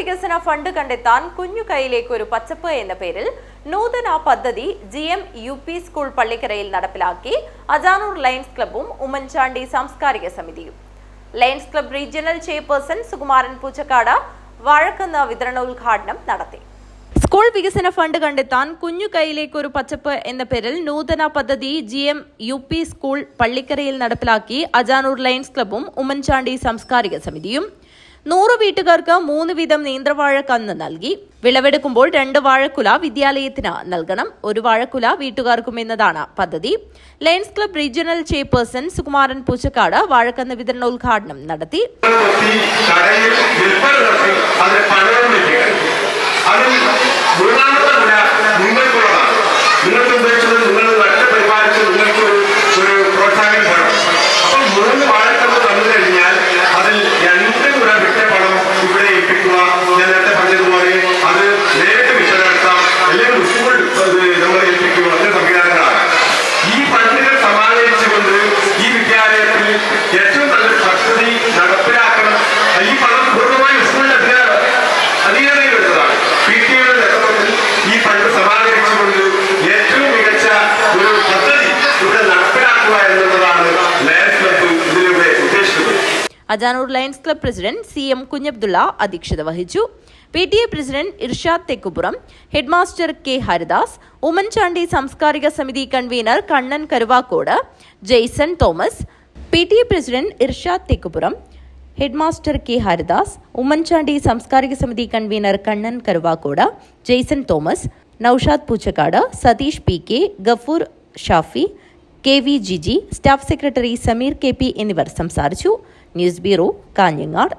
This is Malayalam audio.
വികസന ഫണ്ട് കണ്ടെത്താൻ കുഞ്ഞു കൈയിലേക്ക് ഒരു പച്ചപ്പ് എന്ന പേരിൽ നൂതന പദ്ധതി GM-UP സ്കൂൾ പള്ളിക്കരയിൽ നടപ്പിലാക്കി അജാനൂർ ലയൺസ് ക്ലബ്ബും ഉമ്മൻചാണ്ടി സാംസ്കാരിക സമിതിയും. Lions club regional chairperson Sukumaran Poochakkad വാഴക്കുന്ന് വിതരണോദ്ഘാടനം നടത്തി. സ്കൂൾ വികസന ഫണ്ട് കണ്ടെത്താൻ കുഞ്ഞു കൈയിലേക്ക് ഒരു പച്ചപ്പ് എന്ന പേരിൽ നൂതന പദ്ധതി GM-UP സ്കൂൾ പള്ളിക്കരയിൽ നടപ്പിലാക്കി അജാനൂർ ലയൺസ് ക്ലബ്ബും ഉമ്മൻചാണ്ടി സാംസ്കാരിക സമിതിയും. 100 വീട്ടുകാർക്ക് 3 വീതം നേന്ത്രവാഴ കന്ന് നൽകി. വിളവെടുക്കുമ്പോൾ 2 വാഴക്കുല വിദ്യാലയത്തിന് നൽകണം. 1 വാഴക്കുല വീട്ടുകാർക്കും എന്നതാണ് പദ്ധതി. Lions club regional chairperson Sukumaran Poochakkad വാഴക്കന്ന് വിതരണോദ്ഘാടനം നടത്തി. Ajanur Lions club president CM Kunhabdulla അധ്യക്ഷത വഹിച്ചു. PTA president Irshad Thekkupuram, headmaster K Haridas, Oommen Chandy സാംസ്കാരിക സമിതി convener Kannan Karuvakkode, Jaison Thomas, PTA president Irshad Thekkupuram, headmaster K Haridas, Oommen Chandy സാംസ്കാരിക സമിതി convener Kannan Karuvakkode, Jaison Thomas, Naushad Poochakkad, Satheesh PK, Gafoor Shafi, KV Jiji, staff secretary Sameer KP എന്നിവർ സംസാരിച്ചു. News bureau, Kanhangad.